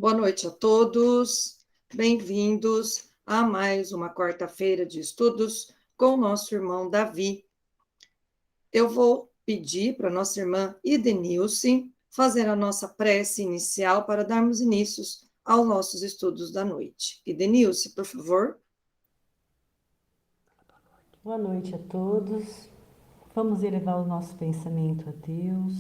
Boa noite a todos, bem-vindos a mais uma quarta-feira de estudos com o nosso irmão Davi. Eu vou pedir para a nossa irmã Idenilce fazer a nossa prece inicial para darmos início aos nossos estudos da noite. Idenilce, por favor. Boa noite a todos. Vamos elevar o nosso pensamento a Deus,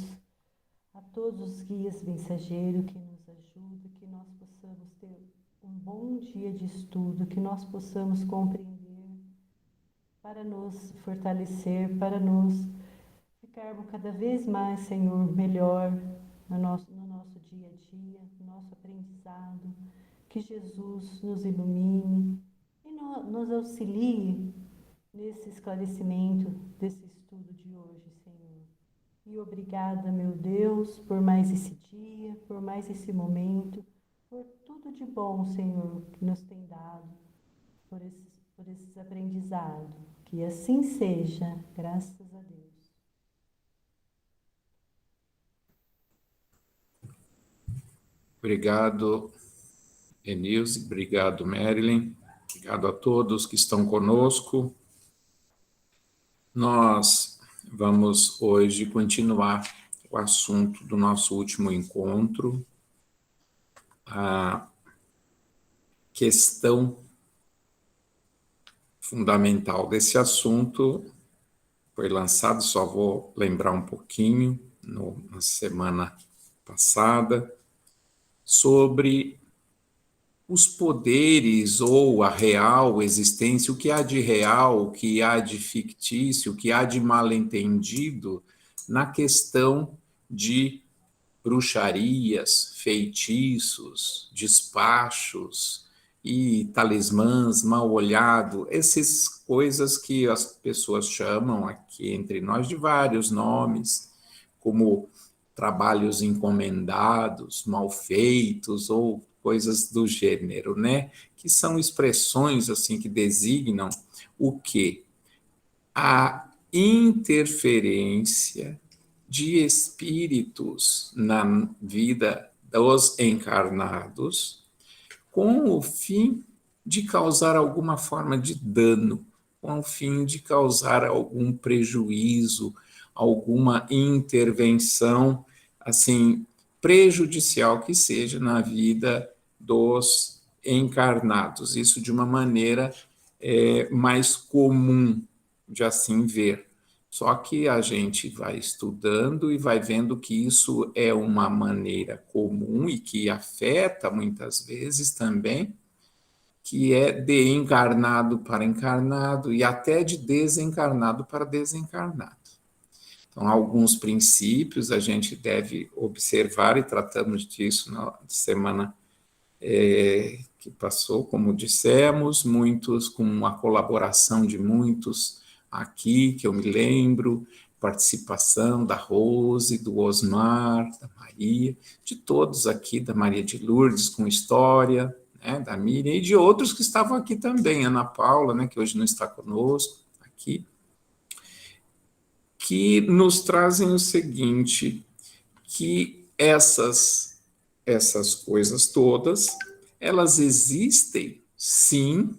a todos os guias mensageiros que nos ajudam, que nós possamos ter um bom dia de estudo, que nós possamos compreender para nos fortalecer, para nos ficarmos cada vez mais, Senhor, melhor no nosso dia a dia, no nosso aprendizado, que Jesus nos ilumine e nos auxilie nesse esclarecimento desse estudo de hoje, Senhor. E obrigada, meu Deus, por mais esse dia, por mais esse momento, por tudo de bom, Senhor, que nos tem dado, por esses aprendizados. Que assim seja, graças a Deus. Obrigado, Enilze, obrigado, Marilyn, obrigado a todos que estão conosco. Nós vamos hoje continuar o assunto do nosso último encontro, a questão fundamental desse assunto foi lançado, só vou lembrar um pouquinho, na semana passada, sobre os poderes ou a real existência, o que há de real, o que há de fictício, o que há de mal-entendido na questão de bruxarias, feitiços, despachos e talismãs mal olhado, essas coisas que as pessoas chamam aqui entre nós de vários nomes, como trabalhos encomendados, mal feitos ou coisas do gênero, né? Que são expressões assim que designam o quê? A interferência de espíritos na vida dos encarnados com o fim de causar alguma forma de dano, com o fim de causar algum prejuízo, alguma intervenção, assim, prejudicial que seja na vida dos encarnados. Isso de uma maneira mais comum de assim ver. Só que a gente vai estudando e vai vendo que isso é uma maneira comum e que afeta muitas vezes também, que é de encarnado para encarnado e até de desencarnado para desencarnado. Então, alguns princípios a gente deve observar e tratamos disso na semana que passou, como dissemos, muitos com a colaboração de muitos aqui, que eu me lembro, participação da Rose, do Osmar, da Maria, de todos aqui, da Maria de Lourdes com história, né, da Miriam, e de outros que estavam aqui também, Ana Paula, né, que hoje não está conosco aqui, que nos trazem o seguinte, que essas coisas todas, elas existem, sim,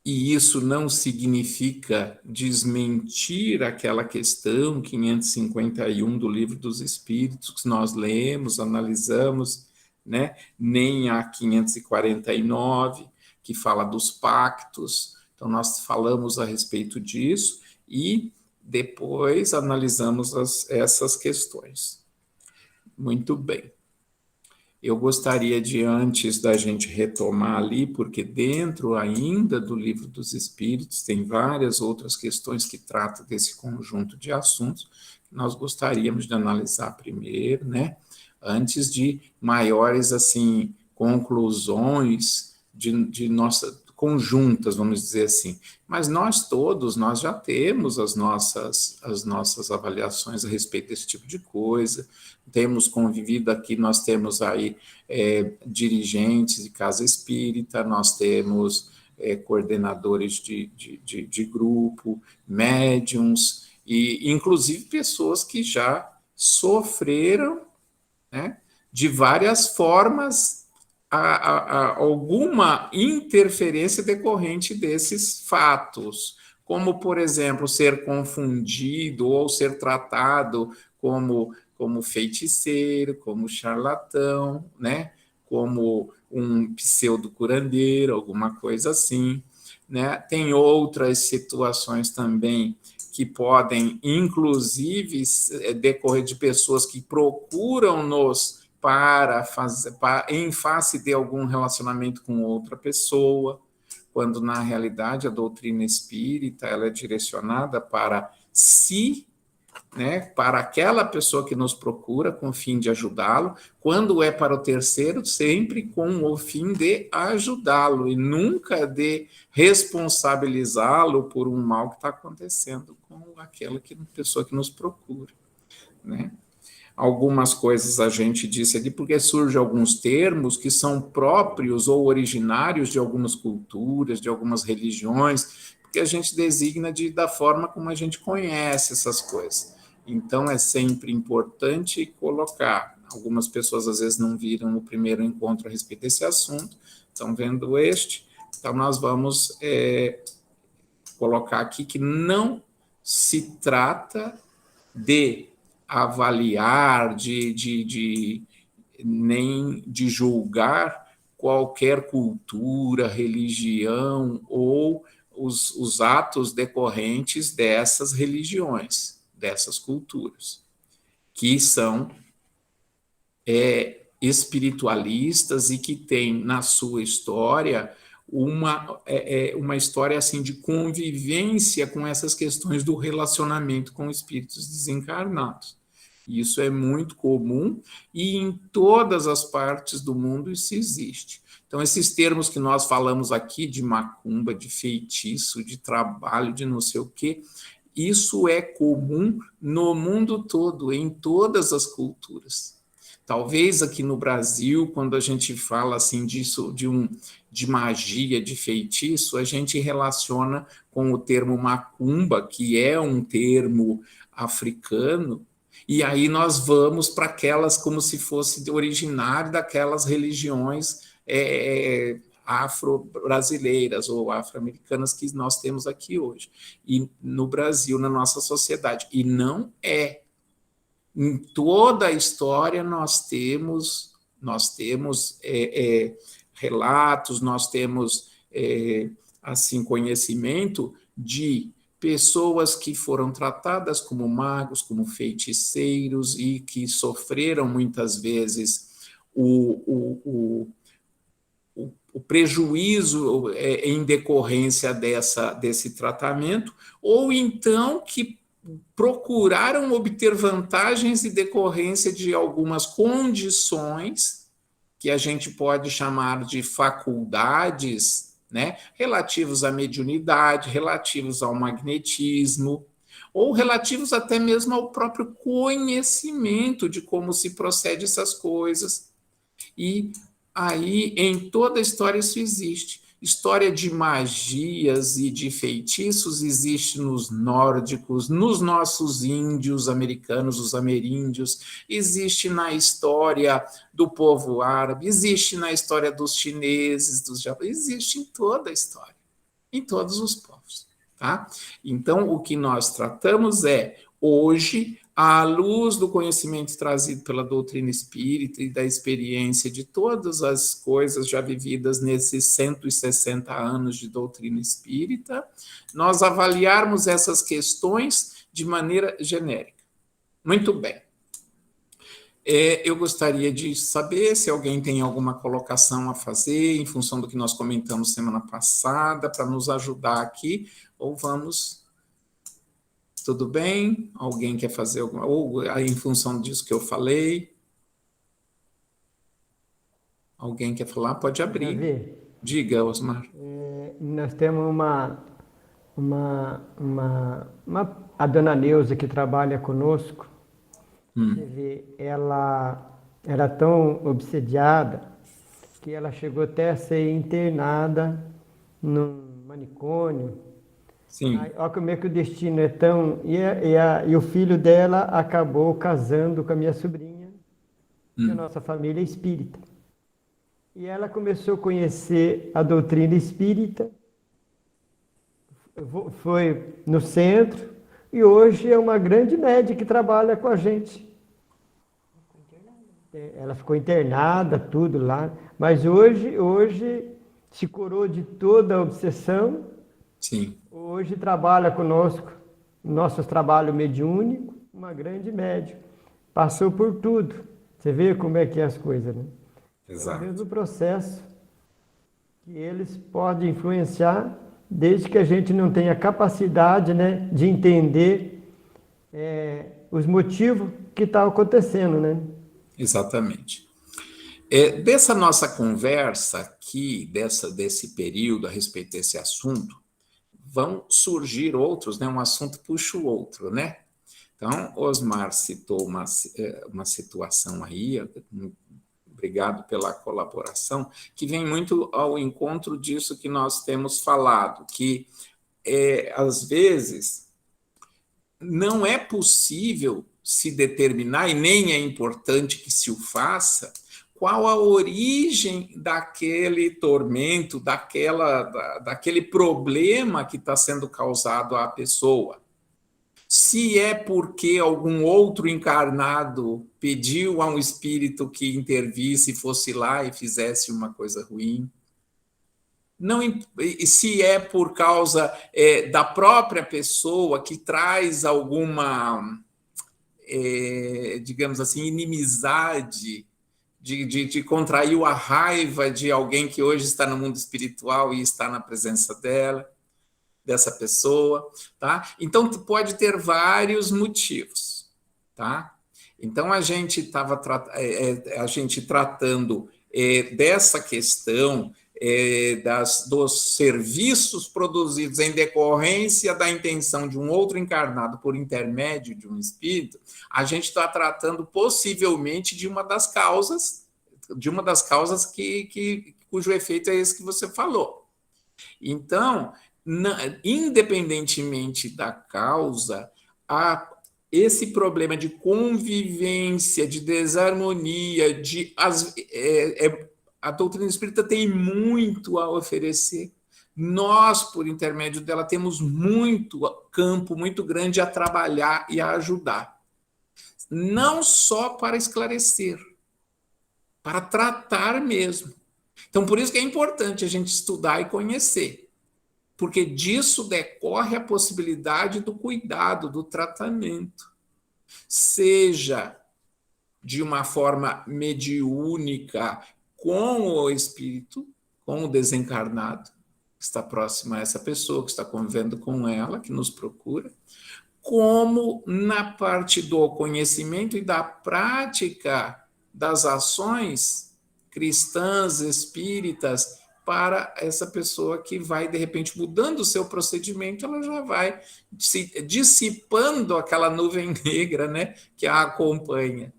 e isso não significa desmentir aquela questão 551 do Livro dos Espíritos, que nós lemos, analisamos, né? Nem a 549, que fala dos pactos. Então, nós falamos a respeito disso e depois analisamos essas questões. Muito bem. Eu gostaria de, antes da gente retomar ali, porque dentro ainda do Livro dos Espíritos tem várias outras questões que tratam desse conjunto de assuntos, que nós gostaríamos de analisar primeiro, né? Antes de maiores, assim, conclusões de nossa conjuntas, vamos dizer assim. Mas nós todos, nós já temos as nossas avaliações a respeito desse tipo de coisa, temos convivido aqui, nós temos aí dirigentes de casa espírita, nós temos coordenadores de grupo, médiums, e inclusive pessoas que já sofreram, né, de várias formas alguma interferência decorrente desses fatos, como, por exemplo, ser confundido ou ser tratado como feiticeiro, como charlatão, né? Como um pseudo-curandeiro, alguma coisa assim, né? Tem outras situações também que podem, inclusive, decorrer de pessoas que procuram-nos em face de algum relacionamento com outra pessoa, quando na realidade a doutrina espírita ela é direcionada para si, né, para aquela pessoa que nos procura com o fim de ajudá-lo, quando é para o terceiro, sempre com o fim de ajudá-lo e nunca de responsabilizá-lo por um mal que está acontecendo com aquela pessoa que nos procura, né? Algumas coisas a gente disse aqui, porque surgem alguns termos que são próprios ou originários de algumas culturas, de algumas religiões, porque a gente designa da forma como a gente conhece essas coisas. Então, é sempre importante colocar. Algumas pessoas, às vezes, não viram no primeiro encontro a respeito desse assunto, estão vendo este. Então, nós vamos colocar aqui que não se trata de avaliar, nem de julgar qualquer cultura, religião ou os atos decorrentes dessas religiões, dessas culturas, que são espiritualistas e que têm na sua história uma história assim de convivência com essas questões do relacionamento com espíritos desencarnados. Isso é muito comum e em todas as partes do mundo isso existe. Então, esses termos que nós falamos aqui de macumba, de feitiço, de trabalho, de não sei o quê, isso é comum no mundo todo, em todas as culturas. Talvez aqui no Brasil, quando a gente fala assim disso, de magia, de feitiço, a gente relaciona com o termo macumba, que é um termo africano, e aí nós vamos para aquelas como se fosse originário daquelas religiões afro-brasileiras ou afro-americanas que nós temos aqui hoje, e no Brasil, na nossa sociedade. E não é. Em toda a história nós temos relatos, nós temos assim conhecimento de pessoas que foram tratadas como magos, como feiticeiros e que sofreram muitas vezes o prejuízo em decorrência desse tratamento, ou então que procuraram obter vantagens em decorrência de algumas condições que a gente pode chamar de faculdades, né, relativos à mediunidade, relativos ao magnetismo, ou relativos até mesmo ao próprio conhecimento de como se procede essas coisas. E aí, em toda a história, isso existe. História de magias e de feitiços existe nos nórdicos, nos nossos índios americanos, os ameríndios, existe na história do povo árabe, existe na história dos chineses, dos japoneses, existe em toda a história, em todos os povos. Tá? Então, o que nós tratamos hoje, à luz do conhecimento trazido pela doutrina espírita e da experiência de todas as coisas já vividas nesses 160 anos de doutrina espírita, nós avaliarmos essas questões de maneira genérica. Muito bem. Eu gostaria de saber se alguém tem alguma colocação a fazer em função do que nós comentamos semana passada, para nos ajudar aqui, ou vamos... Tudo bem? Alguém quer fazer alguma... Ou em função disso que eu falei? Alguém quer falar? Pode abrir. Davi, Diga, Osmar. nós temos a dona Neuza que trabalha conosco. Você vê, ela era tão obsediada que ela chegou até a ser internada num manicômio. Sim. Olha como é que o destino é tão... E o filho dela acabou casando com a minha sobrinha. que a nossa família é espírita. E ela começou a conhecer a doutrina espírita, foi no centro, e hoje é uma grande médica que trabalha com a gente. Ela ficou internada, tudo lá, mas hoje se curou de toda a obsessão. Sim. Hoje trabalha conosco, nossos trabalhos mediúnicos, uma grande médica. Passou por tudo. Você vê como é que é as coisas, né? Exato. É o mesmo processo que eles podem influenciar, desde que a gente não tenha capacidade, né, de entender os motivos que estão acontecendo, né? Exatamente. Dessa nossa conversa aqui, desse período a respeito desse assunto, vão surgir outros, né? Um assunto puxa o outro, né? Então, Osmar citou uma situação aí, obrigado pela colaboração, que vem muito ao encontro disso que nós temos falado, que, às vezes, não é possível se determinar, e nem é importante que se o faça, qual a origem daquele tormento, daquele problema que está sendo causado à pessoa. Se é porque algum outro encarnado pediu a um espírito que intervisse, fosse lá e fizesse uma coisa ruim. Não, se é por causa da própria pessoa que traz alguma, digamos assim, inimizade, de contrair a raiva de alguém que hoje está no mundo espiritual e está na presença dessa pessoa, tá? Então, pode ter vários motivos, tá? Então, a gente estava tratando dessa questão dos serviços produzidos em decorrência da intenção de um outro encarnado por intermédio de um espírito. A gente está tratando possivelmente de uma das causas cujo efeito é esse que você falou. Então, independentemente da causa, esse problema de convivência, de desarmonia, a doutrina espírita tem muito a oferecer. Nós, por intermédio dela, temos muito campo, muito grande a trabalhar e a ajudar. Não só para esclarecer, para tratar mesmo. Então, por isso que é importante a gente estudar e conhecer. Porque disso decorre a possibilidade do cuidado, do tratamento. Seja de uma forma mediúnica com o espírito, com o desencarnado, que está próximo a essa pessoa, que está convivendo com ela, que nos procura, como na parte do conhecimento e da prática das ações cristãs, espíritas, para essa pessoa que vai, de repente, mudando o seu procedimento, ela já vai se dissipando aquela nuvem negra, né, que a acompanha.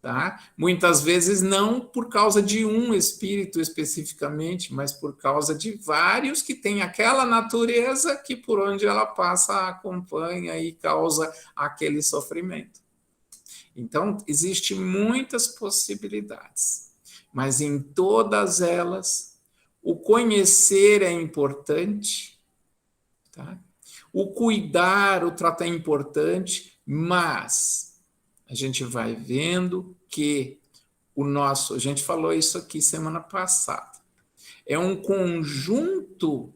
Tá? Muitas vezes não por causa de um espírito especificamente, mas por causa de vários que têm aquela natureza que por onde ela passa acompanha e causa aquele sofrimento. Então, existem muitas possibilidades, mas em todas elas, o conhecer é importante, tá? O cuidar, o tratar é importante, mas a gente vai vendo que a gente falou isso aqui semana passada, é um conjunto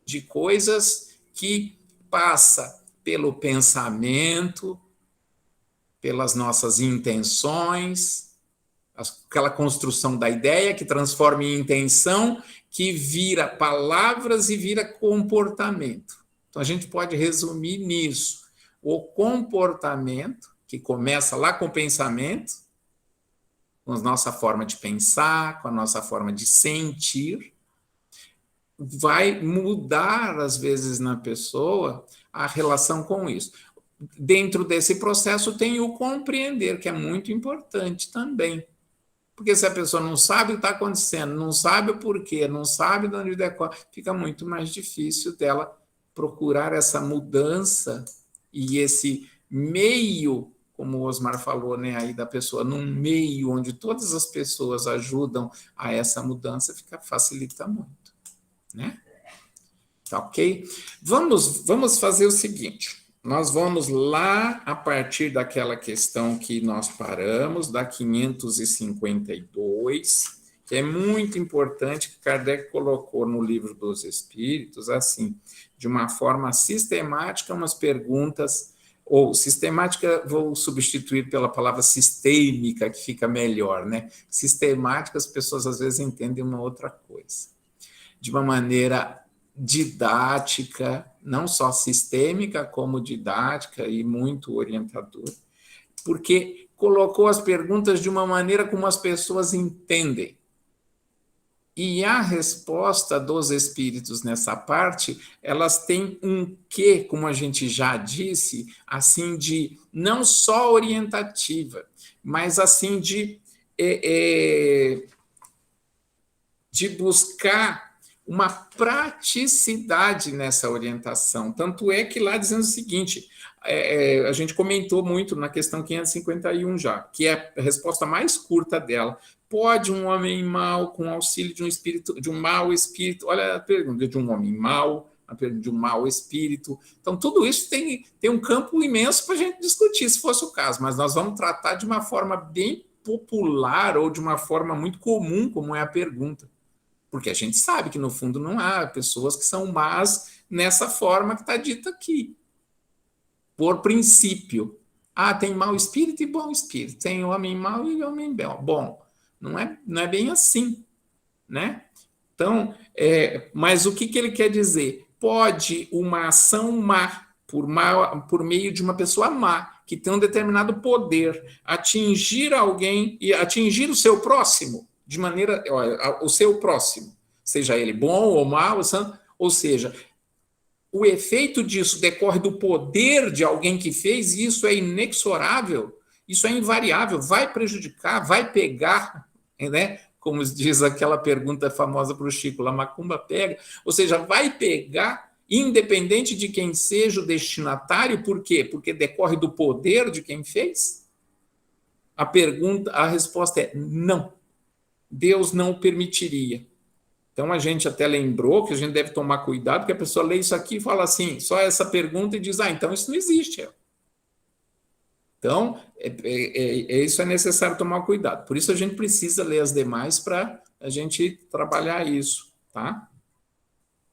de coisas que passa pelo pensamento, pelas nossas intenções, aquela construção da ideia que transforma em intenção, que vira palavras e vira comportamento. Então, a gente pode resumir nisso. O comportamento, que começa lá com o pensamento, com a nossa forma de pensar, com a nossa forma de sentir, vai mudar, às vezes, na pessoa a relação com isso. Dentro desse processo tem o compreender, que é muito importante também. Porque se a pessoa não sabe o que está acontecendo, não sabe o porquê, não sabe de onde decorre, fica muito mais difícil dela procurar essa mudança e esse meio como o Osmar falou, né, aí da pessoa num meio onde todas as pessoas ajudam a essa mudança, facilita muito, né? Tá ok? Vamos fazer o seguinte, nós vamos lá a partir daquela questão que nós paramos, da 552, que é muito importante, que Kardec colocou no Livro dos Espíritos, assim, de uma forma sistemática, umas perguntas, ou sistemática, vou substituir pela palavra sistêmica, que fica melhor, né? Sistemática, as pessoas às vezes entendem uma outra coisa. De uma maneira didática, não só sistêmica, como didática e muito orientadora, porque colocou as perguntas de uma maneira como as pessoas entendem. E a resposta dos espíritos nessa parte, elas têm um quê, como a gente já disse, assim, de não só orientativa, mas assim de buscar uma praticidade nessa orientação. Tanto é que lá dizendo o seguinte, a gente comentou muito na questão 551 já, que é a resposta mais curta dela. Pode um homem mau, com auxílio de um espírito, de um mau espírito, olha a pergunta, de um homem mau, a pergunta de um mau espírito. Então, tudo isso tem um campo imenso para a gente discutir, se fosse o caso, mas nós vamos tratar de uma forma bem popular ou de uma forma muito comum, como é a pergunta. Porque a gente sabe que, no fundo, não há pessoas que são más nessa forma que está dita aqui. Por princípio. Tem mau espírito e bom espírito. Tem homem mau e homem bom. Não é bem assim, né? Então, mas o que ele quer dizer? Pode uma ação má, por meio de uma pessoa má, que tem um determinado poder, atingir alguém e atingir o seu próximo, de maneira, o seu próximo, seja ele bom ou mau, ou seja, o efeito disso decorre do poder de alguém que fez, e isso é inexorável, isso é invariável, vai prejudicar, vai pegar, né? Como diz aquela pergunta famosa para o Chico, a macumba pega, ou seja, vai pegar, independente de quem seja o destinatário. Por quê? Porque decorre do poder de quem fez? A resposta é não. Deus não permitiria. Então, a gente até lembrou que a gente deve tomar cuidado, porque a pessoa lê isso aqui e fala assim, só essa pergunta, e diz, então isso não existe. Então, isso é necessário tomar cuidado. Por isso, a gente precisa ler as demais para a gente trabalhar isso, tá?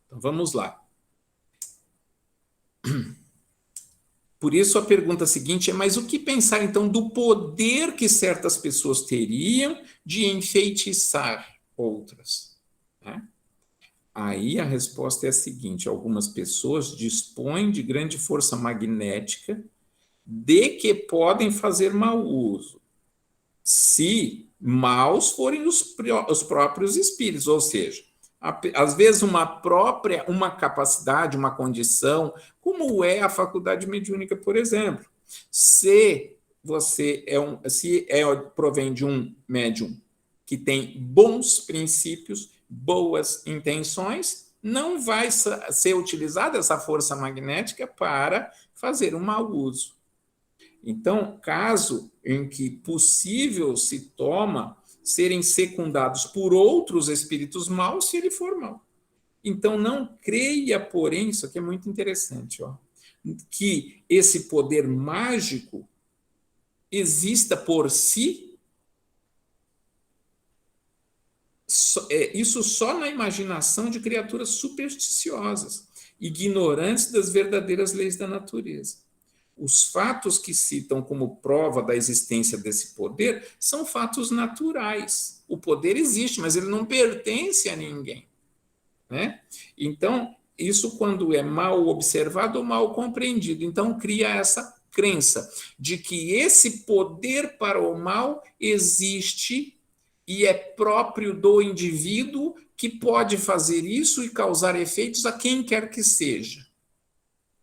Então, vamos lá. Por isso, a pergunta seguinte é, mas o que pensar, então, do poder que certas pessoas teriam de enfeitiçar outras? Né? Aí, a resposta é a seguinte, algumas pessoas dispõem de grande força magnética de que podem fazer mau uso, se maus forem os próprios espíritos, ou seja, às vezes uma capacidade, uma condição, como é a faculdade mediúnica, por exemplo. Se você provém de um médium que tem bons princípios, boas intenções, não vai ser utilizada essa força magnética para fazer um mau uso. Então, caso em que possível se toma serem secundados por outros espíritos maus, se ele for mau. Então, não creia, porém, isso aqui é muito interessante, que esse poder mágico exista por si, isso só na imaginação de criaturas supersticiosas, ignorantes das verdadeiras leis da natureza. Os fatos que citam como prova da existência desse poder são fatos naturais. O poder existe, mas ele não pertence a ninguém, né? Então, isso quando é mal observado ou mal compreendido, então cria essa crença de que esse poder para o mal existe e é próprio do indivíduo que pode fazer isso e causar efeitos a quem quer que seja.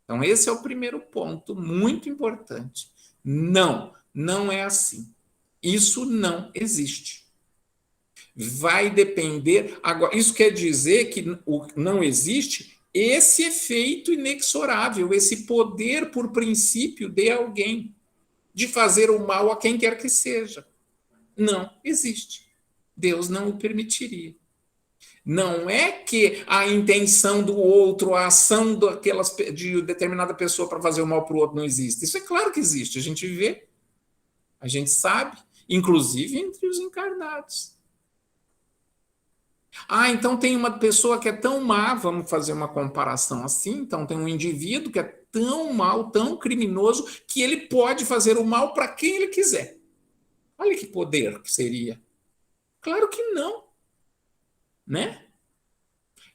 Então, esse é o primeiro ponto, muito importante. Não é assim. Isso não existe. Vai depender... Agora, isso quer dizer que não existe esse efeito inexorável, esse poder por princípio de alguém. de fazer o mal a quem quer que seja. Não existe. Deus não o permitiria. Não é que a intenção do outro, a ação de determinada pessoa para fazer o mal para o outro não existe. Isso é claro que existe. A gente vê, a gente sabe, inclusive entre os encarnados. Então tem uma pessoa que é tão má, vamos fazer uma comparação assim, então tem um indivíduo que é tão mau, tão criminoso, que ele pode fazer o mal para quem ele quiser. Olha que poder que seria. Claro que não, né?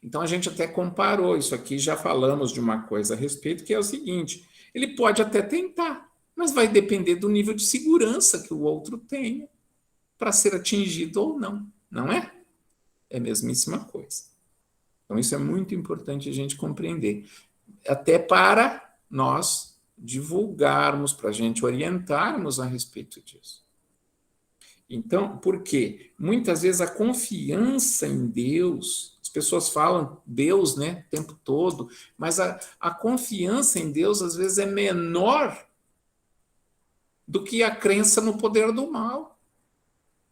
Então a gente até comparou isso aqui, já falamos de uma coisa a respeito, que é o seguinte, ele pode até tentar, mas vai depender do nível de segurança que o outro tenha para ser atingido ou não, não é? É a mesmíssima coisa. Então, isso é muito importante a gente compreender. Até para nós divulgarmos, para a gente orientarmos a respeito disso. Então, por quê? Muitas vezes a confiança em Deus, as pessoas falam Deus, né, o tempo todo, mas a confiança em Deus, às vezes, é menor do que a crença no poder do mal.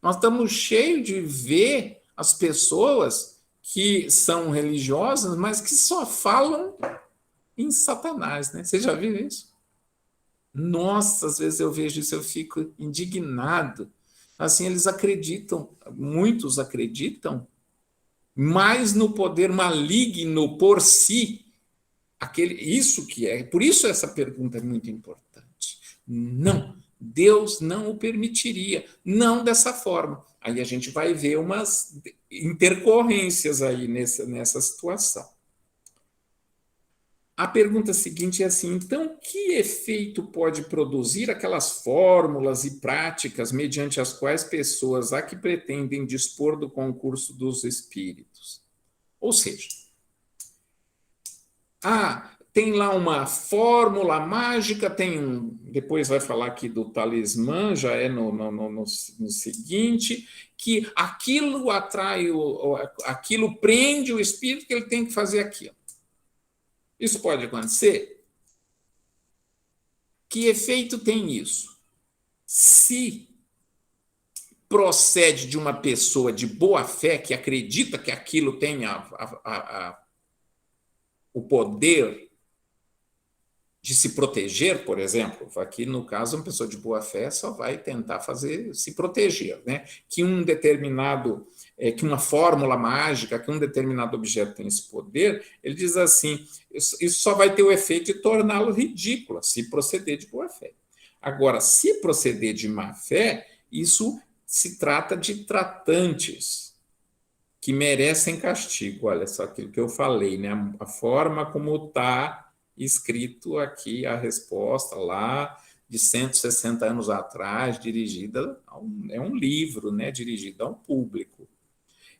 Nós estamos cheios de ver as pessoas que são religiosas, mas que só falam em Satanás, né? Você já viu isso? Nossa, às vezes eu vejo isso, eu fico indignado. Assim, eles acreditam, muitos acreditam, mais no poder maligno por si, isso que é. Por isso essa pergunta é muito importante. Não, Deus não o permitiria, não dessa forma. Aí a gente vai ver umas intercorrências aí nessa situação. A pergunta seguinte é assim, então, que efeito pode produzir aquelas fórmulas e práticas mediante as quais pessoas que pretendem dispor do concurso dos espíritos? Ou seja, tem lá uma fórmula mágica, depois vai falar aqui do talismã, já é no seguinte, que aquilo atrai, aquilo prende o espírito que ele tem que fazer aquilo. Isso pode acontecer? Que efeito tem isso? Se procede de uma pessoa de boa fé que acredita que aquilo tem o poder de se proteger, por exemplo, aqui no caso, uma pessoa de boa fé só vai tentar se proteger, né? Que que uma fórmula mágica, que um determinado objeto tem esse poder, ele diz assim, isso só vai ter o efeito de torná-lo ridículo, se proceder de boa fé. Agora, se proceder de má fé, isso se trata de tratantes que merecem castigo. Olha só aquilo que eu falei, né? A forma como está escrito aqui a resposta lá de 160 anos atrás, é um livro, né, dirigido ao público.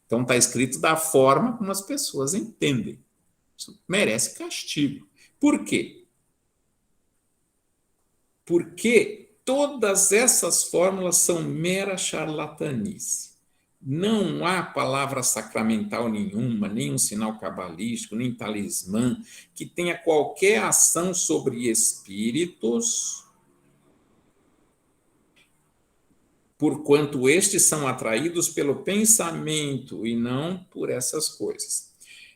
Então está escrito da forma como as pessoas entendem. Isso merece castigo. Por quê? Porque todas essas fórmulas são mera charlatanice. Não há palavra sacramental nenhuma, nem um sinal cabalístico, nem talismã, que tenha qualquer ação sobre espíritos, porquanto estes são atraídos pelo pensamento e não por essas coisas.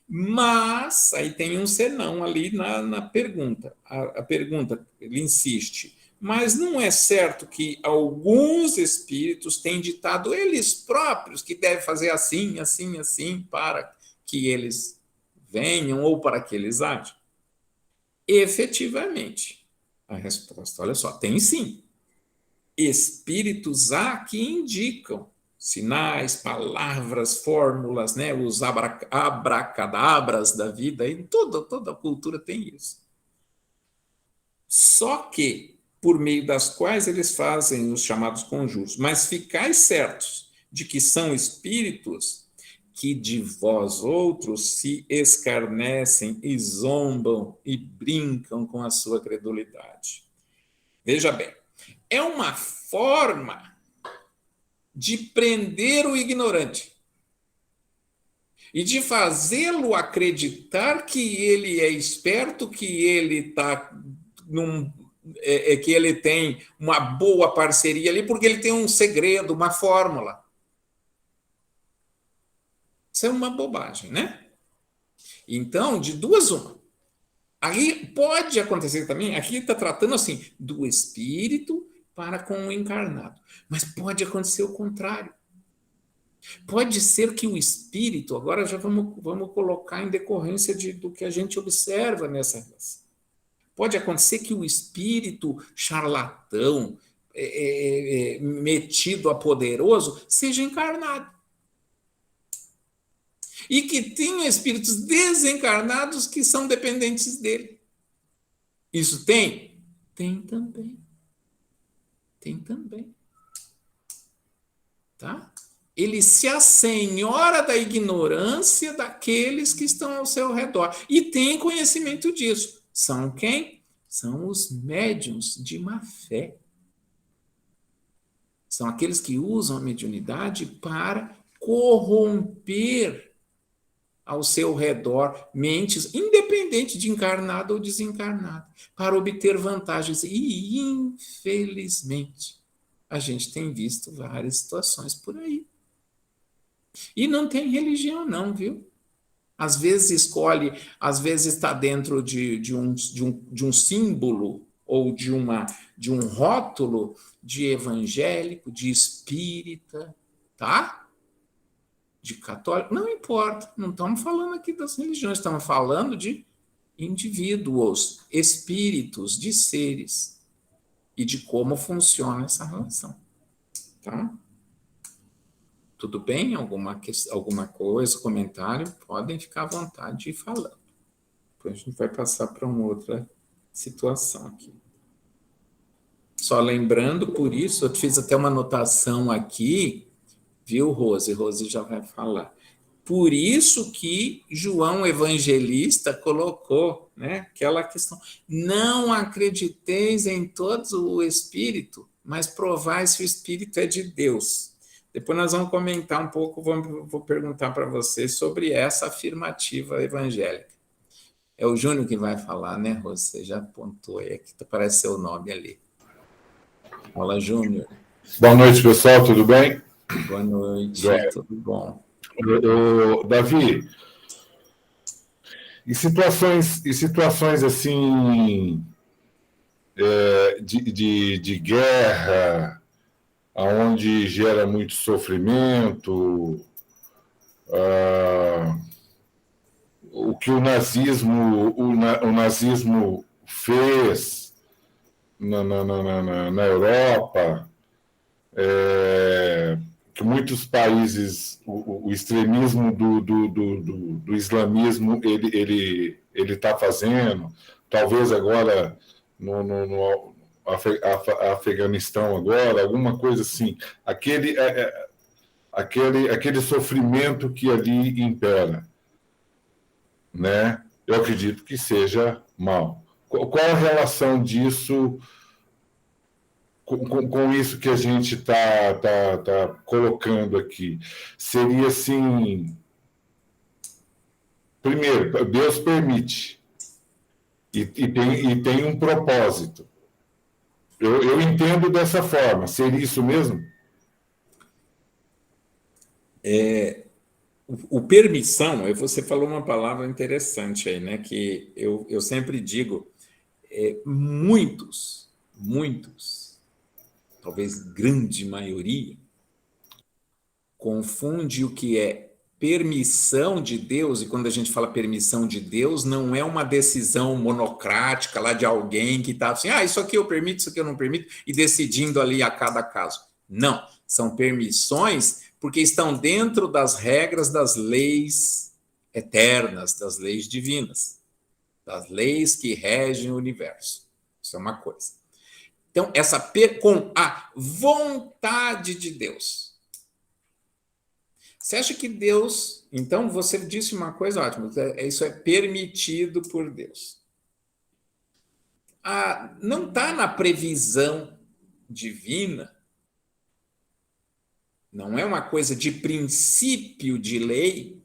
Mas, aí tem um senão ali na pergunta. A pergunta, ele insiste, mas não é certo que alguns espíritos têm ditado eles próprios que devem fazer assim, assim, assim, para que eles venham ou para que eles ajam? Efetivamente, a resposta, olha só, tem sim. Espíritos que indicam sinais, palavras, fórmulas, né, os abracadabras da vida, e toda a cultura tem isso. Só que, por meio das quais eles fazem os chamados conjuros, mas ficais certos de que são espíritos que de vós outros se escarnecem e zombam e brincam com a sua credulidade. Veja bem, é uma forma de prender o ignorante e de fazê-lo acreditar que ele é esperto, que ele está que ele tem uma boa parceria ali, porque ele tem um segredo, uma fórmula. Isso é uma bobagem, né? Então, de duas uma. Aí pode acontecer também, aqui está tratando assim, do espírito para com o encarnado. Mas pode acontecer o contrário. Pode ser que o espírito, agora já vamos colocar em decorrência do que a gente observa nessa relação. Pode acontecer que o espírito charlatão, metido a poderoso, seja encarnado. E que tenha espíritos desencarnados que são dependentes dele. Isso tem? Tem também. Tem também. Tá? Ele se assenhora da ignorância daqueles que estão ao seu redor. E tem conhecimento disso. São quem? São os médiuns de má fé. São aqueles que usam a mediunidade para corromper ao seu redor mentes, independente de encarnado ou desencarnado, para obter vantagens. E, infelizmente, a gente tem visto várias situações por aí. E não tem religião não, viu? Às vezes escolhe, às vezes está dentro de um símbolo ou de um rótulo de evangélico, de espírita, tá? De católico, não importa, não estamos falando aqui das religiões, estamos falando de indivíduos, espíritos, de seres e de como funciona essa relação, tá? Tudo bem? Alguma coisa, comentário? Podem ficar à vontade de ir falando. Depois a gente vai passar para uma outra situação aqui. Só lembrando, por isso, eu fiz até uma anotação aqui, viu, Rose? Rose já vai falar. Por isso que João Evangelista colocou, né, aquela questão: não acrediteis em todo o Espírito, mas provai se o Espírito é de Deus. Depois nós vamos comentar um pouco, vou perguntar para vocês sobre essa afirmativa evangélica. É o Júnior que vai falar, né, Rose? Você já apontou aí, aqui aparece seu nome ali. Fala, Júnior. Boa noite, pessoal, tudo bem? Boa noite, tudo bom. Davi, em situações assim, de guerra, onde gera muito sofrimento, o que o nazismo fez na Europa, que muitos países, o extremismo do islamismo ele está fazendo, talvez agora no Afeganistão agora, alguma coisa assim, aquele sofrimento que ali impera, né? Eu acredito que seja mal. Qual a relação disso com isso que a gente está colocando aqui? Seria assim: primeiro, Deus permite e tem um propósito. Eu entendo dessa forma. Seria isso mesmo? O permissão, você falou uma palavra interessante aí, né? Que eu sempre digo, muitos, talvez grande maioria, confunde o que é permissão de Deus, e quando a gente fala permissão de Deus, não é uma decisão monocrática lá de alguém que está assim, isso aqui eu permito, isso aqui eu não permito, e decidindo ali a cada caso. Não, são permissões porque estão dentro das regras das leis eternas, das leis divinas, das leis que regem o universo. Isso é uma coisa. Então, com a vontade de Deus. Você acha que Deus... Então, você disse uma coisa ótima, isso é permitido por Deus. Não está na previsão divina, não é uma coisa de princípio de lei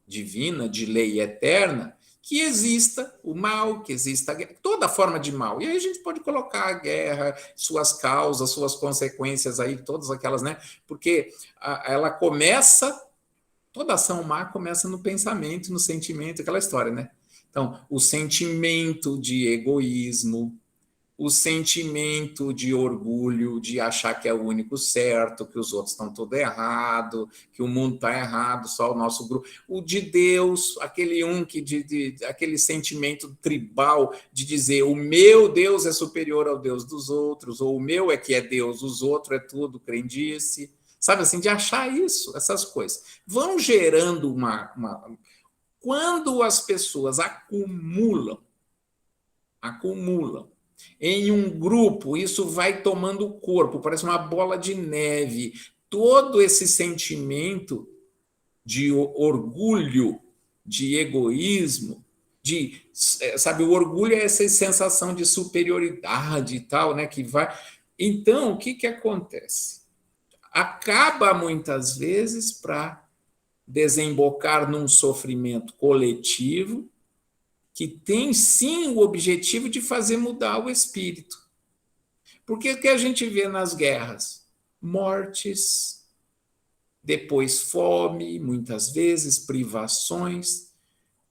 divina, de lei eterna, que exista o mal, que exista a guerra, toda forma de mal. E aí a gente pode colocar a guerra, suas causas, suas consequências aí, todas aquelas, né? Porque ela começa, toda ação má começa no pensamento, no sentimento, aquela história, né? Então, o sentimento de egoísmo, o sentimento de orgulho, de achar que é o único certo, que os outros estão tudo errado, que o mundo está errado, só o nosso grupo. O de Deus, aquele aquele sentimento tribal de dizer o meu Deus é superior ao Deus dos outros, ou o meu é que é Deus, os outros é tudo crendice. Sabe assim, de achar isso, essas coisas. Vão gerando Quando as pessoas acumulam em um grupo, isso vai tomando corpo, parece uma bola de neve. Todo esse sentimento de orgulho, de egoísmo, sabe, o orgulho é essa sensação de superioridade e tal, né, que vai. Então, o que acontece? Acaba muitas vezes para desembocar num sofrimento coletivo que tem, sim, o objetivo de fazer mudar o espírito. Porque o que a gente vê nas guerras? Mortes, depois fome, muitas vezes privações.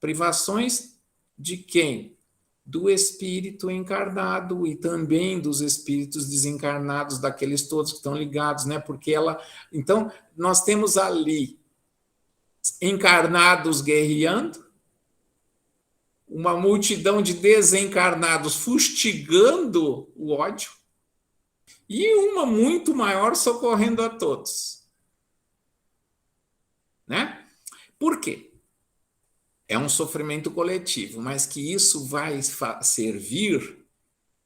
Privações de quem? Do espírito encarnado e também dos espíritos desencarnados, daqueles todos que estão ligados, né? Porque então, nós temos ali encarnados guerreando, uma multidão de desencarnados fustigando o ódio e uma muito maior socorrendo a todos. Né? Por quê? É um sofrimento coletivo, mas que isso vai servir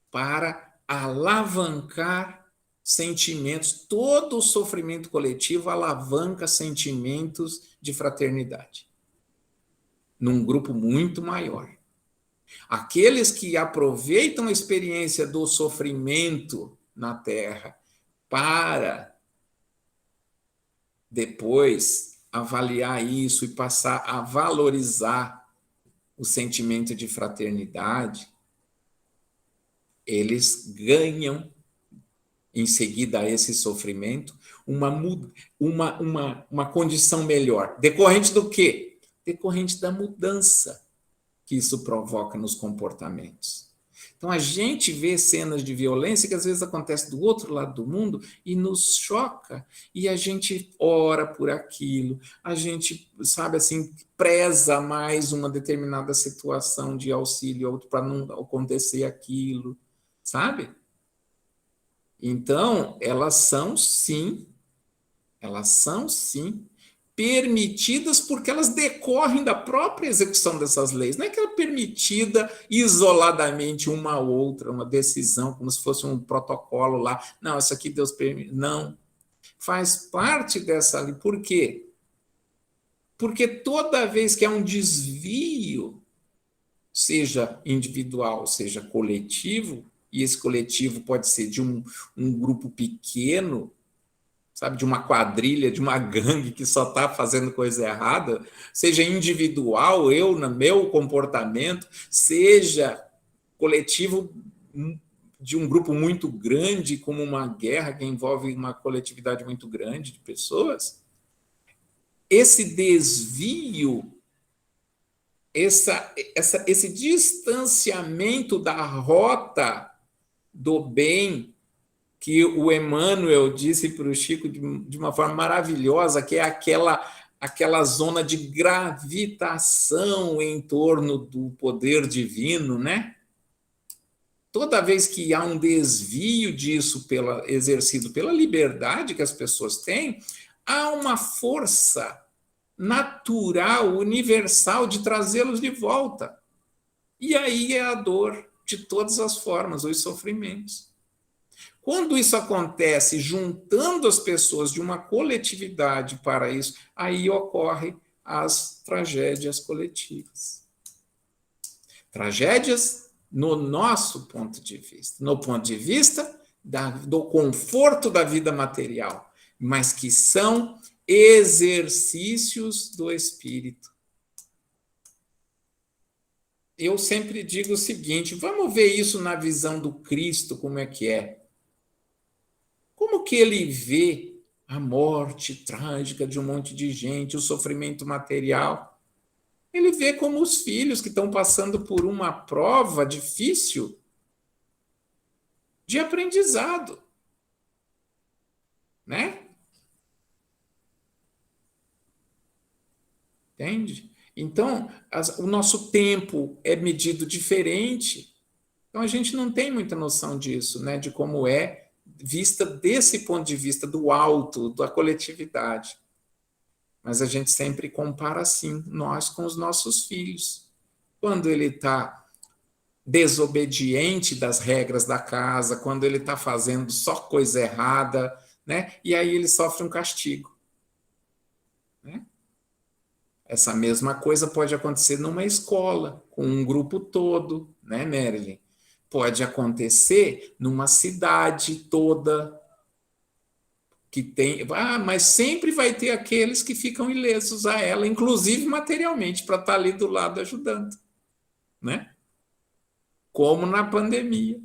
para alavancar sentimentos. Todo o sofrimento coletivo alavanca sentimentos de fraternidade num grupo muito maior. Aqueles que aproveitam a experiência do sofrimento na Terra para depois avaliar isso e passar a valorizar o sentimento de fraternidade, eles ganham, em seguida a esse sofrimento, uma condição melhor. Decorrente do quê? Decorrente da mudança que isso provoca nos comportamentos. Então, a gente vê cenas de violência que às vezes acontece do outro lado do mundo e nos choca, e a gente ora por aquilo, a gente, sabe assim, preza mais uma determinada situação de auxílio para não acontecer aquilo, sabe? Então, elas são sim permitidas porque elas decorrem da própria execução dessas leis. Não é que ela é permitida isoladamente uma a outra, uma decisão, como se fosse um protocolo lá. Não, isso aqui Deus permite. Não. Faz parte dessa lei. Por quê? Porque toda vez que há um desvio, seja individual, seja coletivo, e esse coletivo pode ser de um grupo pequeno, sabe, de uma quadrilha, de uma gangue que só está fazendo coisa errada, seja individual, eu no meu comportamento, seja coletivo de um grupo muito grande, como uma guerra que envolve uma coletividade muito grande de pessoas, esse desvio, esse distanciamento da rota do bem, que o Emmanuel disse para o Chico de uma forma maravilhosa, que é aquela zona de gravitação em torno do poder divino, né? Toda vez que há um desvio disso exercido pela liberdade que as pessoas têm, há uma força natural, universal, de trazê-los de volta. E aí é a dor de todas as formas, os sofrimentos. Quando isso acontece juntando as pessoas de uma coletividade para isso, aí ocorrem as tragédias coletivas. Tragédias no nosso ponto de vista, no ponto de vista do conforto da vida material, mas que são exercícios do espírito. eu sempre digo o seguinte, vamos ver isso na visão do Cristo, como é que é. Como que ele vê a morte trágica de um monte de gente, o sofrimento material? Ele vê como os filhos que estão passando por uma prova difícil de aprendizado, né? Entende? Então, o nosso tempo é medido diferente. Então, a gente não tem muita noção disso, né? De como é vista desse ponto de vista do alto, da coletividade. Mas a gente sempre compara assim, nós com os nossos filhos. Quando ele está desobediente das regras da casa, quando ele está fazendo só coisa errada, né? E aí ele sofre um castigo, né? Essa mesma coisa pode acontecer numa escola, com um grupo todo, né, Marilyn? Pode acontecer numa cidade toda, que tem. Ah, mas sempre vai ter aqueles que ficam ilesos a ela, inclusive materialmente, para estar ali do lado ajudando, né? Como na pandemia.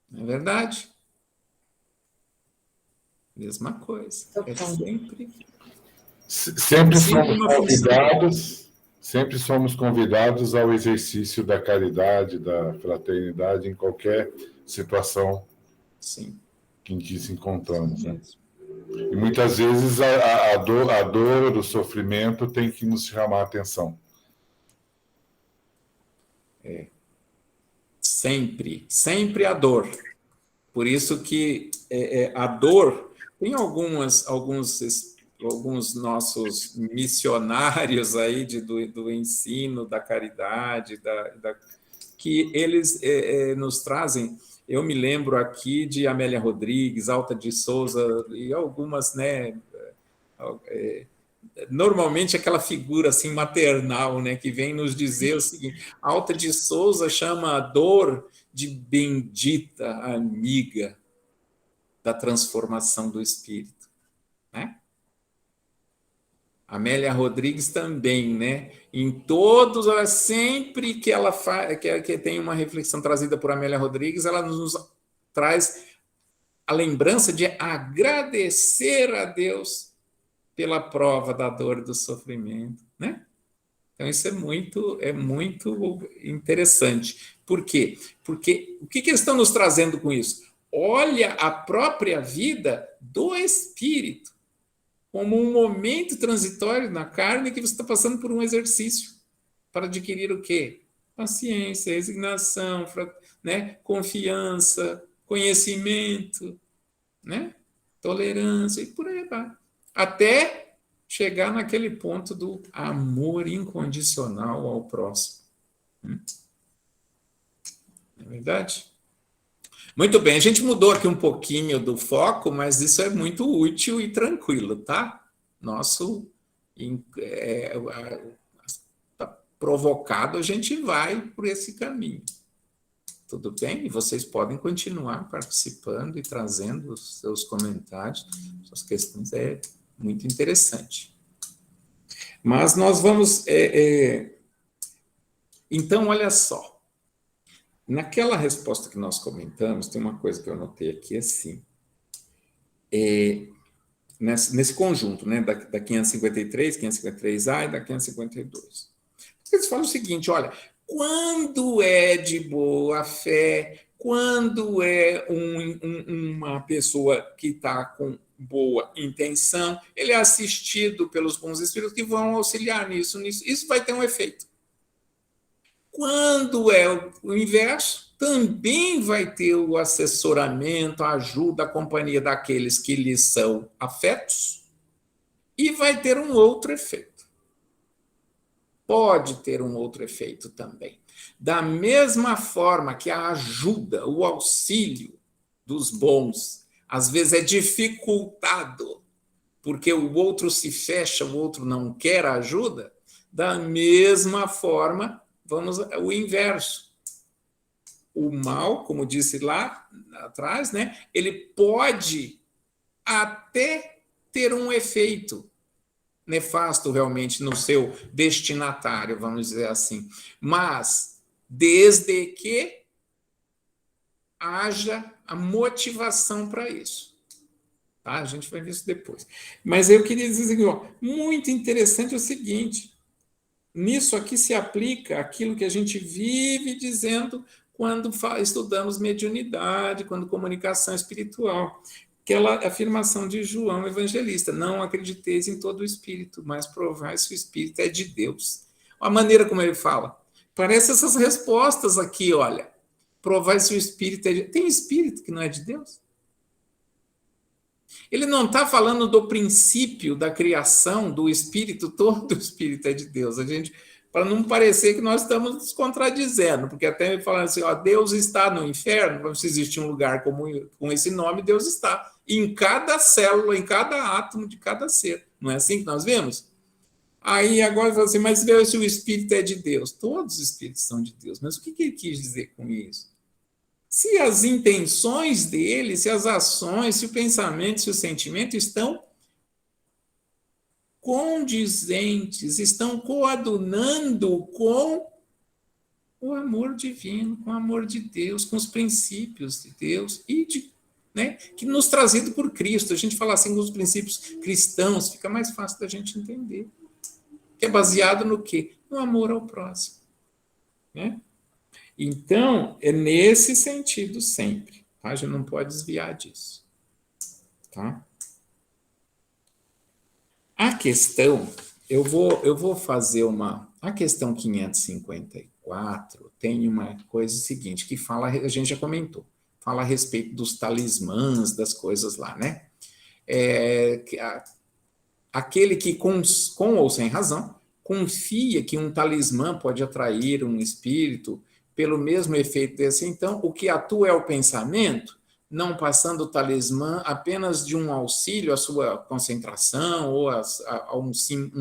Não é verdade? Mesma coisa. É sempre somos convidados ao exercício da caridade, da fraternidade em qualquer situação Sim. em que nos encontramos, né? E muitas vezes a dor, o sofrimento tem que nos chamar a atenção. Sempre a dor. Por isso que a dor, tem alguns nossos missionários aí do ensino, da caridade, que eles nos trazem. Eu me lembro aqui de Amélia Rodrigues, Alta de Souza, e algumas, né? Normalmente aquela figura assim maternal, né, que vem nos dizer o seguinte: Alta de Souza chama a dor de bendita amiga da transformação do espírito, né? Amélia Rodrigues também, né? Em todos, sempre que ela que tem uma reflexão trazida por Amélia Rodrigues, ela nos traz a lembrança de agradecer a Deus pela prova da dor e do sofrimento, né? Então, isso é muito interessante. Por quê? Porque o que eles estão nos trazendo com isso? Olha a própria vida do espírito como um momento transitório na carne que você está passando por um exercício para adquirir o quê? Paciência, resignação, né? Confiança, conhecimento, né? Tolerância e por aí vai. Até chegar naquele ponto do amor incondicional ao próximo. Não é verdade? Muito bem, a gente mudou aqui um pouquinho do foco, mas isso é muito útil e tranquilo, tá? Nosso provocado, a gente vai por esse caminho. Tudo bem? E vocês podem continuar participando e trazendo os seus comentários, suas questões, é muito interessante. Mas nós vamos... Então, olha só. Naquela resposta que nós comentamos, tem uma coisa que eu anotei aqui, assim, nesse conjunto, né, da 553, 553A e da 552. Eles falam o seguinte, olha, quando é de boa fé, quando é uma pessoa que está com boa intenção, ele é assistido pelos bons espíritos que vão auxiliar nisso, isso vai ter um efeito. Quando é o inverso, também vai ter o assessoramento, a ajuda, a companhia daqueles que lhes são afetos, e vai ter um outro efeito. Pode ter um outro efeito também. Da mesma forma que a ajuda, o auxílio dos bons, às vezes é dificultado, porque o outro se fecha, o outro não quer ajuda, da mesma forma, vamos o inverso. O mal, como disse lá atrás, né, ele pode até ter um efeito nefasto realmente no seu destinatário, vamos dizer assim. Mas, desde que haja a motivação para isso. Tá? A gente vai ver isso depois. Mas eu queria dizer que, ó, muito interessante é o seguinte, nisso aqui se aplica aquilo que a gente vive dizendo quando estudamos mediunidade, quando comunicação espiritual. Aquela afirmação de João Evangelista: não acrediteis em todo o espírito, mas provai se o espírito é de Deus. A maneira como ele fala. Parece essas respostas aqui, olha. Provai se o espírito é de Deus. Tem espírito que não é de Deus? Ele não está falando do princípio da criação do espírito, todo o espírito é de Deus. A gente, para não parecer que nós estamos nos contradizendo, porque até falando assim, ó, Deus está no inferno, se existe um lugar com esse nome, Deus está em cada célula, em cada átomo de cada ser. Não é assim que nós vemos? Aí agora fala assim, mas se o espírito é de Deus? Todos os espíritos são de Deus. Mas o que ele quis dizer com isso? Se as intenções dele, se as ações, se o pensamento, se o sentimento estão condizentes, estão coadunando com o amor divino, com o amor de Deus, com os princípios de Deus e que nos trazido por Cristo. A gente fala assim com os princípios cristãos, fica mais fácil da gente entender. Que é baseado no quê? No amor ao próximo. Né? Então, é nesse sentido sempre. Tá? A gente não pode desviar disso. Tá? A questão, eu vou fazer a questão 554 tem uma coisa seguinte, que fala, a gente já comentou, fala a respeito dos talismãs, das coisas lá, né? Aquele que, com ou sem razão, confia que um talismã pode atrair um espírito pelo mesmo efeito desse, então, o que atua é o pensamento, não passando o talismã apenas de um auxílio à sua concentração ou a um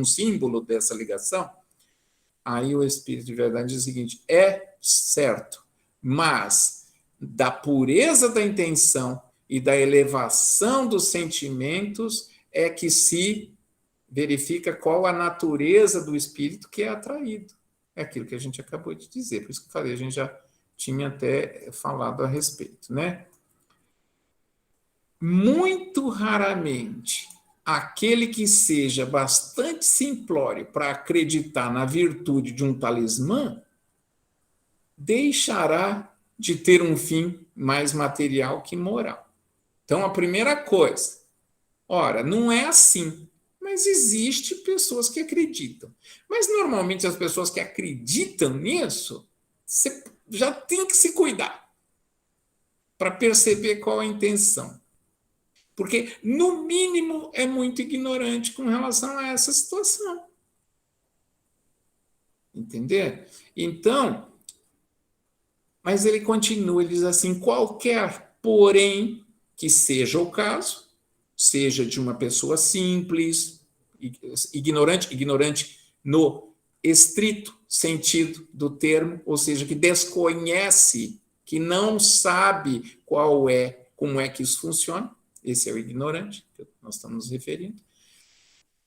símbolo dessa ligação. Aí o Espírito de Verdade diz o seguinte, é certo, mas da pureza da intenção e da elevação dos sentimentos é que se verifica qual a natureza do espírito que é atraído. É aquilo que a gente acabou de dizer, por isso que eu falei, a gente já tinha até falado a respeito, né? Muito raramente, aquele que seja bastante simplório para acreditar na virtude de um talismã, deixará de ter um fim mais material que moral. Então, a primeira coisa, ora, não é assim, mas existe pessoas que acreditam. Mas, normalmente, as pessoas que acreditam nisso, você já tem que se cuidar para perceber qual é a intenção. Porque, no mínimo, é muito ignorante com relação a essa situação. Entender? Então, mas ele continua, ele diz assim, qualquer, porém, que seja o caso, seja de uma pessoa simples, ignorante no estrito sentido do termo, ou seja, que desconhece, que não sabe como é que isso funciona, esse é o ignorante, que nós estamos nos referindo.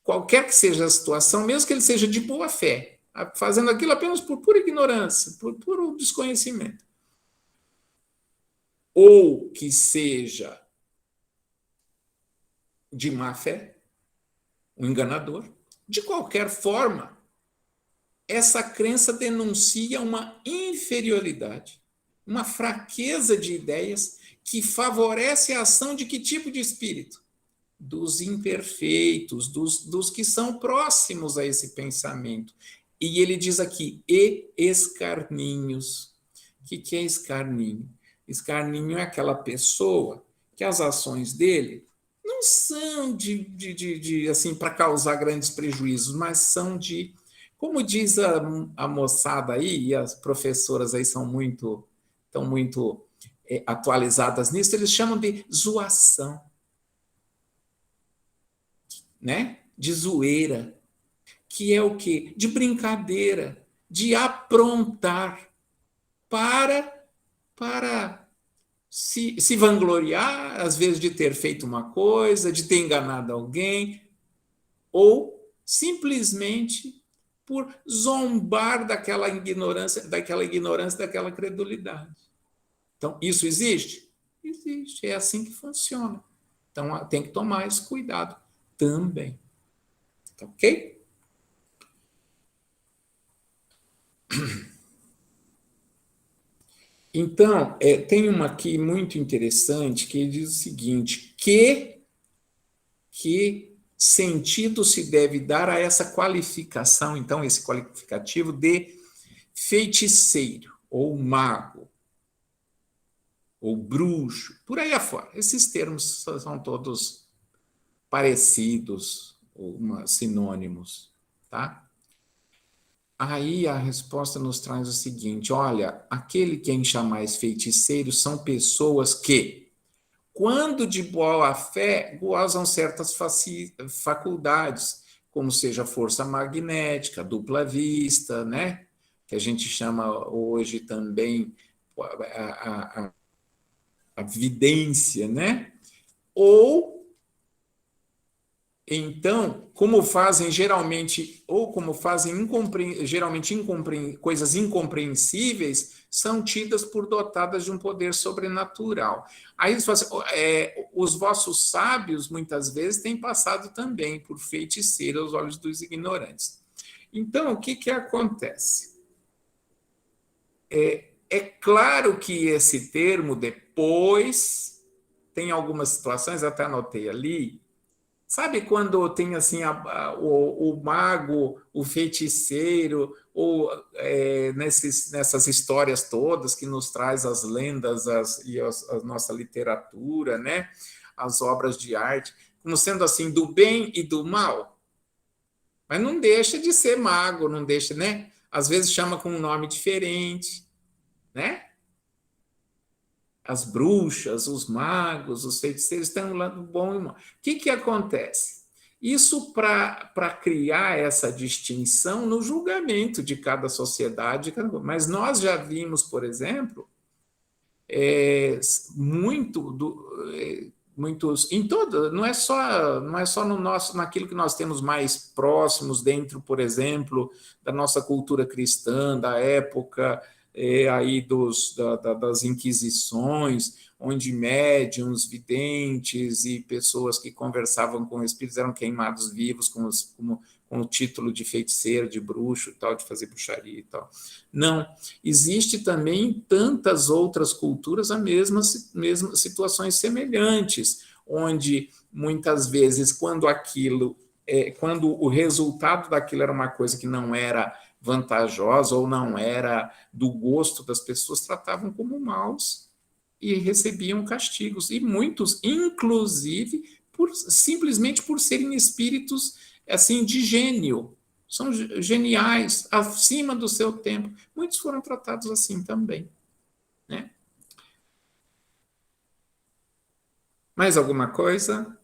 Qualquer que seja a situação, mesmo que ele seja de boa fé, fazendo aquilo apenas por pura ignorância, por puro desconhecimento, ou que seja de má fé, um enganador, de qualquer forma, essa crença denuncia uma inferioridade, uma fraqueza de ideias que favorece a ação de que tipo de espírito? Dos imperfeitos, dos que são próximos a esse pensamento. E ele diz aqui, e escarninhos. O que é escarninho? Escarninho é aquela pessoa que as ações dele não são assim, para causar grandes prejuízos, mas são de, como diz a moçada aí, e as professoras aí estão muito atualizadas nisso, eles chamam de zoação, né? De zoeira, que é o quê? De brincadeira, de aprontar para se vangloriar, às vezes, de ter feito uma coisa, de ter enganado alguém, ou simplesmente por zombar daquela ignorância, daquela credulidade. Então, isso existe? Existe, é assim que funciona. Então, tem que tomar esse cuidado também. Tá ok? Então, tem uma aqui muito interessante que diz o seguinte, que sentido se deve dar a essa qualificação, então, esse qualificativo de feiticeiro, ou mago, ou bruxo, por aí afora. Esses termos são todos parecidos, ou sinônimos, tá? Aí a resposta nos traz o seguinte, olha, aquele que é chamais feiticeiros são pessoas que, quando de boa fé, gozam certas faculdades, como seja força magnética, dupla vista, né? Que a gente chama hoje também a vidência, né? Ou então, como fazem geralmente, ou como fazem geralmente coisas incompreensíveis, são tidas por dotadas de um poder sobrenatural. Aí eles falam assim, os vossos sábios, muitas vezes, têm passado também por feiticeiro aos olhos dos ignorantes. Então, o que acontece? É claro que esse termo, depois, tem algumas situações, até anotei ali. Sabe quando tem assim o mago, o feiticeiro, ou nessas histórias todas que nos traz as lendas a nossa literatura, né? As obras de arte, como sendo assim do bem e do mal? Mas não deixa de ser mago, não deixa, né? Às vezes chama com um nome diferente, né? As bruxas, os magos, os feiticeiros têm um lado bom e mal. O que acontece? Isso para criar essa distinção no julgamento de cada sociedade, mas nós já vimos, por exemplo, muitos em todo, não é só naquilo que nós temos mais próximos dentro, por exemplo, da nossa cultura cristã, da época aí das inquisições, onde médiuns, videntes e pessoas que conversavam com espíritos eram queimados vivos com o título de feiticeiro, de bruxo, tal, de fazer bruxaria e tal. Não, existe também em tantas outras culturas as mesmas situações semelhantes, onde muitas vezes quando o resultado daquilo era uma coisa que não era vantajosa ou não era do gosto das pessoas, tratavam como maus e recebiam castigos. E muitos, inclusive, simplesmente por serem espíritos assim de gênio, são geniais, acima do seu tempo. Muitos foram tratados assim também, né? Mais alguma coisa?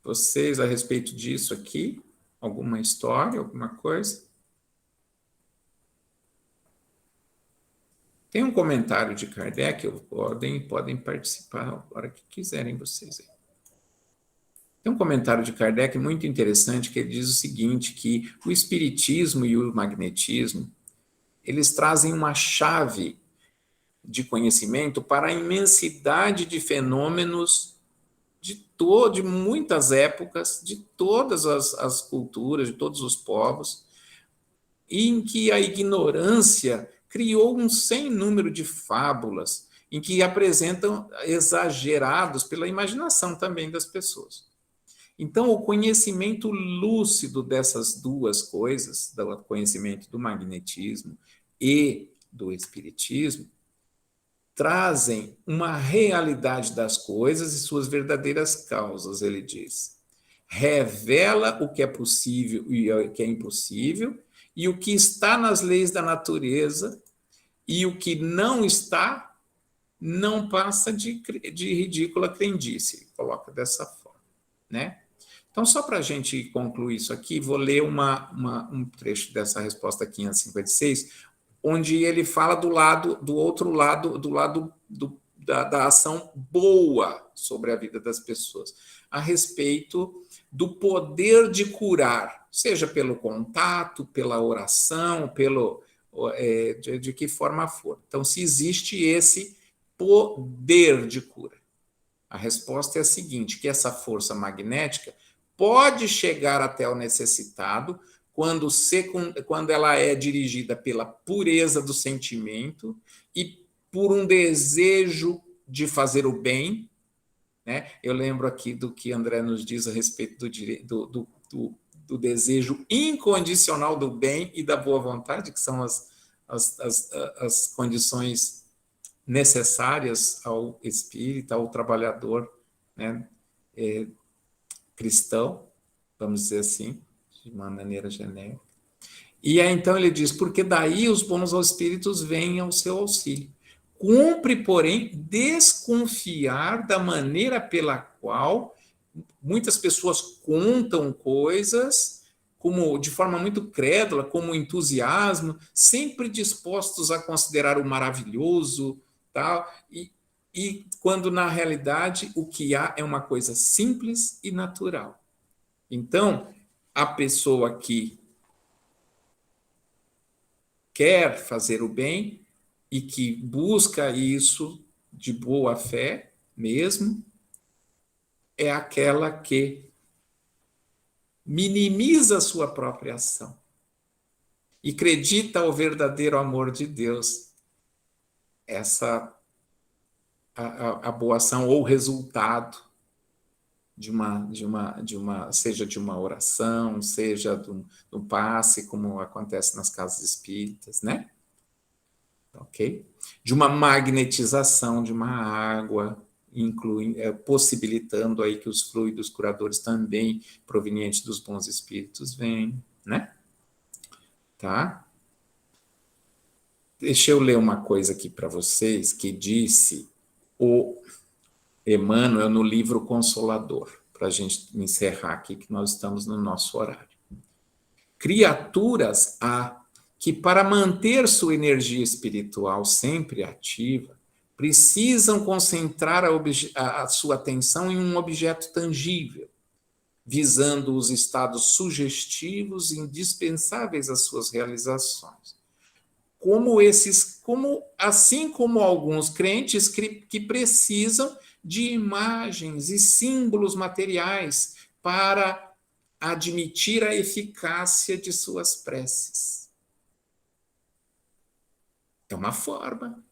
Vocês a respeito disso aqui? Alguma história, alguma coisa? Tem um comentário de Kardec, podem participar a hora que quiserem vocês aí. Tem um comentário de Kardec muito interessante que ele diz o seguinte, que o espiritismo e o magnetismo, eles trazem uma chave de conhecimento para a imensidade de fenômenos de muitas épocas, de todas as culturas, de todos os povos, em que a ignorância criou um sem número de fábulas, em que apresentam exagerados pela imaginação também das pessoas. Então, o conhecimento lúcido dessas duas coisas, do conhecimento do magnetismo e do espiritismo, trazem uma realidade das coisas e suas verdadeiras causas, ele diz. Revela o que é possível e o que é impossível, e o que está nas leis da natureza, e o que não está, não passa de ridícula crendice. Coloca dessa forma, né? Então, só para a gente concluir isso aqui, vou ler um trecho dessa resposta 556, onde ele fala do outro lado da ação boa sobre a vida das pessoas, a respeito do poder de curar, seja pelo contato, pela oração, de que forma for. Então, se existe esse poder de cura. A resposta é a seguinte, que essa força magnética pode chegar até o necessitado quando ela é dirigida pela pureza do sentimento e por um desejo de fazer o bem, né? Eu lembro aqui do que André nos diz a respeito do desejo incondicional do bem e da boa vontade, que são as condições necessárias ao espírita, ao trabalhador, né, cristão, vamos dizer assim, de uma maneira genérica. E aí, então ele diz, porque daí os bons espíritos vêm ao seu auxílio. Cumpre, porém, desconfiar da maneira pela qual muitas pessoas contam coisas como de forma muito crédula, como entusiasmo, sempre dispostos a considerar o maravilhoso, tal, e quando na realidade o que há é uma coisa simples e natural. Então, a pessoa que quer fazer o bem e que busca isso de boa fé mesmo, é aquela que minimiza a sua própria ação e acredita o verdadeiro amor de Deus. Essa a boa ação ou resultado seja de uma oração, seja de um passe, como acontece nas casas espíritas, né? Ok? De uma magnetização de uma água, possibilitando aí que os fluidos curadores também provenientes dos bons espíritos venham, né? Tá? Deixa eu ler uma coisa aqui para vocês que disse o Emmanuel no livro Consolador, para a gente encerrar aqui, que nós estamos no nosso horário. Criaturas há que, para manter sua energia espiritual sempre ativa, precisam concentrar a sua atenção em um objeto tangível, visando os estados sugestivos indispensáveis às suas realizações. Assim como alguns crentes que precisam de imagens e símbolos materiais para admitir a eficácia de suas preces. É uma forma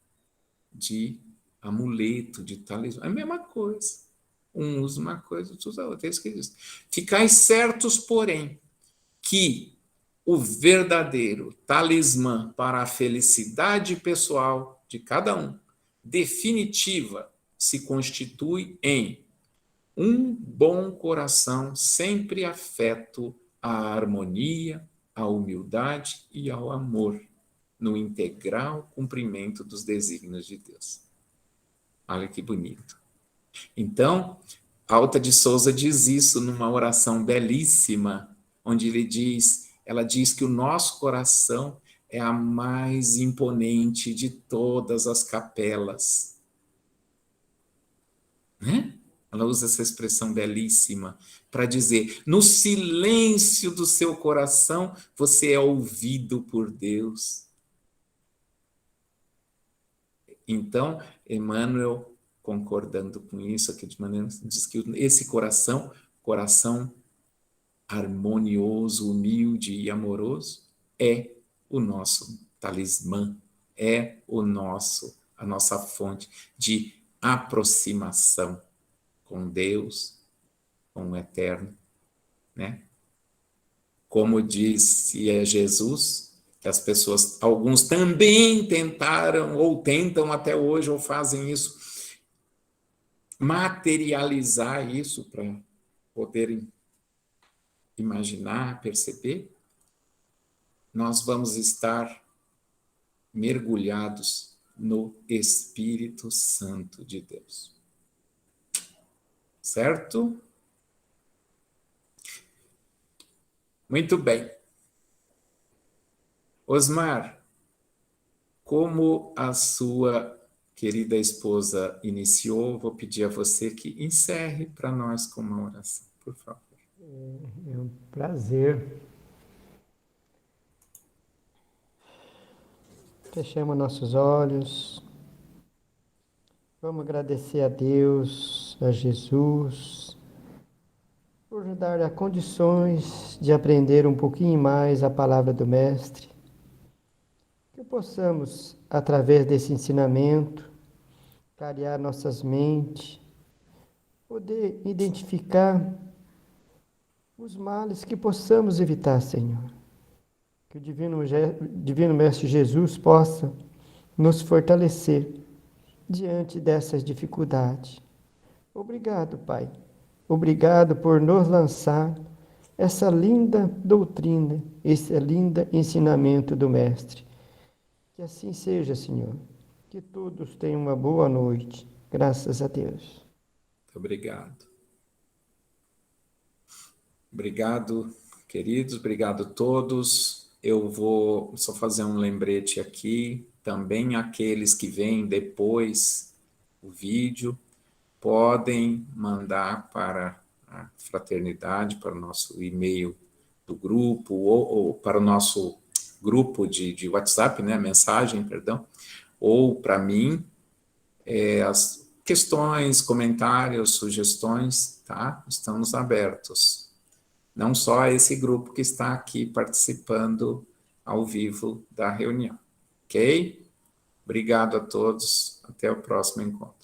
de amuleto, de talismã. É a mesma coisa. Um usa uma coisa, outro usa outra. É isso que diz. Ficais certos, porém, que o verdadeiro talismã para a felicidade pessoal de cada um, definitiva, se constitui em um bom coração sempre afeto à harmonia, à humildade e ao amor, no integral cumprimento dos desígnios de Deus. Olha que bonito. Então, Alta de Souza diz isso numa oração belíssima, onde ela diz que o nosso coração é a mais imponente de todas as capelas. Né? Ela usa essa expressão belíssima para dizer, no silêncio do seu coração, você é ouvido por Deus. Então, Emmanuel, concordando com isso, aqui de maneira, diz que esse coração harmonioso, humilde e amoroso, é o nosso talismã, é a nossa fonte de aproximação com Deus, com o Eterno, né? Como disse Jesus, que as pessoas, alguns também tentaram, ou tentam até hoje, ou fazem isso, materializar isso para poderem imaginar, perceber, nós vamos estar mergulhados no Espírito Santo de Deus. Certo? Muito bem. Osmar, como a sua querida esposa iniciou, vou pedir a você que encerre para nós com uma oração, por favor. É um prazer. Fechamos nossos olhos. Vamos agradecer a Deus, a Jesus, por nos dar condições de aprender um pouquinho mais a palavra do Mestre. Que possamos, através desse ensinamento, clarear nossas mentes, poder identificar os males que possamos evitar, Senhor. Que o Divino Mestre Jesus possa nos fortalecer diante dessas dificuldades. Obrigado, Pai. Obrigado por nos lançar essa linda doutrina, esse lindo ensinamento do Mestre. Que assim seja, Senhor. Que todos tenham uma boa noite. Graças a Deus. Muito obrigado. Obrigado, queridos. Obrigado a todos. Eu vou só fazer um lembrete aqui. Também aqueles que veem depois o vídeo podem mandar para a fraternidade, para o nosso e-mail do grupo, ou para o nosso grupo de WhatsApp, né, mensagem, perdão, ou para mim, as questões, comentários, sugestões, tá? Estamos abertos. Não só a esse grupo que está aqui participando ao vivo da reunião. Ok? Obrigado a todos. Até o próximo encontro.